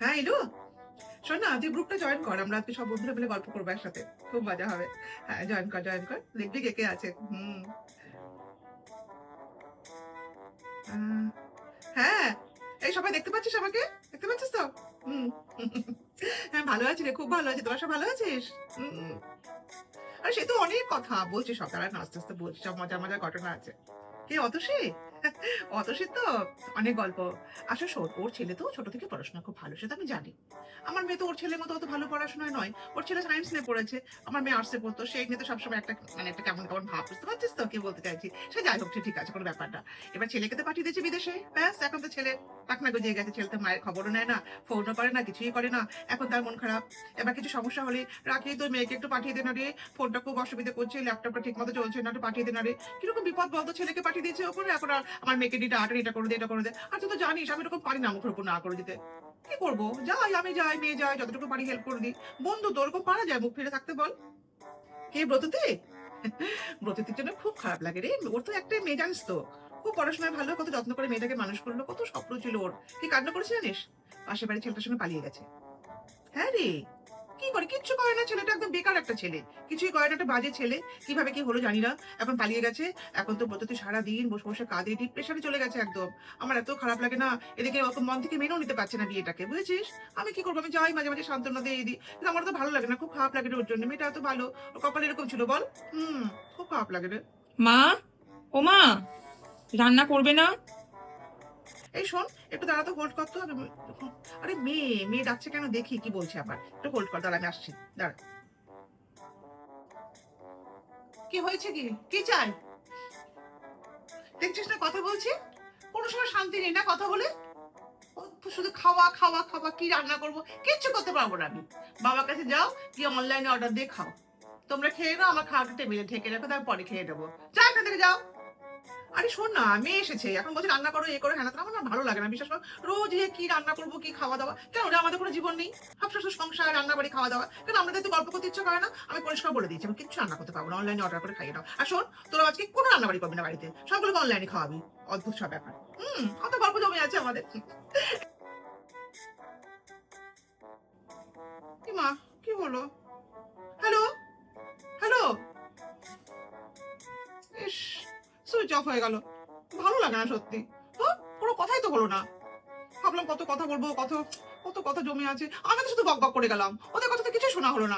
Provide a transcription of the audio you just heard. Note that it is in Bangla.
হ্যাঁ এলো। শোন না, তুই গ্রুপটা জয়েন কর, আমরা আজকে সব বন্ধুরা মিলে গল্প করবো একসাথে, খুব মজা হবে। হ্যাঁ জয়েন কর, দেখবি কে কে আছে। আহ, হ্যাঁ, এই সবাই দেখতে পাচ্ছিস আমাকে? দেখতে পাচ্ছিস তো? হুম। হ্যাঁ ভালো আছি রে, খুব ভালো আছি, তোরা সব ভালো আছিস? হুম। আরে সে তো অনেক কথা বলছি, সব তারা আস্তে আস্তে বলছি, সব মজার মজার ঘটনা আছে। কে অতসী? অতসীর তো অনেক গল্প। আসলে শোন, ওর ছেলে তো ছোট থেকে পড়াশোনা খুব ভালো, সেটা আমি জানি। আমার মেয়ে তো ওর ছেলের মতো অত ভালো পড়াশোনায় নয়। ওর ছেলে সায়েন্স নিয়ে পড়েছে, আমার মেয়ে আর্টসে পড়তো। সে নিয়ে তো সবসময় একটা মানে একটা কেমন কেমন ভাব, বুঝতে পারছিস তো কি বলতে চাইছি? সে যাই হোক, সে ঠিক আছে, কোনো ব্যাপার না। এবার ছেলেকে তো পাঠিয়ে দিয়েছে বিদেশে, ব্যাস এখন তো ছেলে টাকনা গজিয়ে গেছে। ছেলে তো মায়ের খবরও নেয় না, ফোনও করে না, কিছুই করে না। এখন তার মন খারাপ। এবার কিছু সমস্যা হলে রাখি, তো মেয়েকে একটু পাঠিয়ে দে না রে, ফোনটা খুব অসুবিধা করছে, ল্যাপটপটা ঠিক মতো চলছে না, একটু পাঠিয়ে দে না রে। কিরকম বিপদ বলতো, ছেলেকে পাঠিয়ে দিয়েছে ওপরে, এখন আর আমার মেয়েকে দিটা আটের এটা করে দে, এটা করে দে। আর তুই তো জানিস আমি এরকম পারি না মুখের উপর না করে দিতে। কি করবো, যাই আমি যাই, মেয়ে যায়, যতটুকু পারি হেল্প করে দিই। বন্ধু তো ওরকম পারা যায় মুখ ফিরে থাকতে, বল? কে, ব্রততে? ব্রততির জন্য খুব খারাপ লাগে রে। ওর তো একটাই মেয়ে, জানিস তো, খুব পড়াশোনায় ভালো, কত যত্ন করে মেয়েটাকে মানুষ করলো, কত স্বপ্ন ছিল ওর। কি কান্না করেছে জানিস? পাশের বাড়ির ছেলেটার সঙ্গে পালিয়ে গেছে। হ্যাঁ রে, কি করে, কিচ্ছু করে না, ছেলেটা একদম বেকার একটা ছেলে, কিছুই করে না, একটা বাজে ছেলে। কিভাবে কি হলো জানি না, এখন পালিয়ে গেছে। এখন তো ব্রততী সারা দিন বসে বসে কাঁদে, ডিপ্রেশনে চলে গেছে একদম। আমার এত খারাপ লাগে না, এদিকে ওকে মন থেকে মেনেও নিতে পারছে না বিয়েটাকে, বুঝেছিস? আমি কি করবো, আমি যাই মাঝে মাঝে সান্ত্বনা দিয়ে দিই, কিন্তু আমার তো ভালো লাগে না, খুব খারাপ লাগে রে ওর জন্য। মেয়েটা এত ভালো, ওর কপালে এরকম ছিল, বল? খুব খারাপ লাগে রে। মা, ও মা, রান্না করবে না? এই শোন, একটু দাঁড়া তো, হোল্ড কর তো আরে মেয়ে মেয়ে ডাকছে কেন, দেখি কি বলছে আবার, একটু হোল্ড কর, দাঁড়া আমি আসছি, দাঁড়া। কি হয়েছে, কি কি চাই? দেখছিস না কথা বলছি, কোনো সময় শান্তি নেই না কথা বলে। শুধু খাওয়া খাওয়া খাওয়া, কি রান্না করবো কিচ্ছু করতে পারবো না আমি। বাবার কাছে যাও, কি অনলাইনে অর্ডার দিয়ে খাও। তোমরা খেয়ে নাও, আমার খাওয়াটা টেবিলে ঢেকে রাখো, তারপর পরে খেয়ে নেবো। যাও এখান থেকে যাও। আরে শোন না, মেয়ে এসেছে, এখন বলছে রান্না করো, এ করো, হ্যাঁ, আমার না ভালো লাগে না, বিশেষ করে রোজ কি রান্না করবো, কি খাওয়া দাওয়া, কেন রে, আমাদের কোনো জীবন নেই? সবসময় সংসার, রান্না বাড়ি, খাওয়া দাওয়া, কেন আমাদের তো গল্প করতে ইচ্ছে করে না? আমি পরিষ্কার বলে দিয়েছি, আমি কিচ্ছু রান্না করতে পারবো না, অনলাইনে অর্ডার করে খাইয়ে দাও। আর শোন, তোরা আজকে কোনো রান্না বাড়ি করবি না বাড়িতে, সবগুলোকে অনলাইনে খাওয়াবি। অদ্ভুত সব ব্যাপার। কত গল্প জমে আছে আমাদের। কি মা, কি হলো? Hello, hello. ইস, সুইচ অফ হয়ে গেল। ভালো লাগে না সত্যি। হ্যাঁ, কোনো কথাই তো হলো না। ভাবলাম কত কথা বলবো, কত কত কথা জমে আছে, আমি তো শুধু বক বক করে গেলাম, ওদের কথা তো কিছুই শোনা হলো না।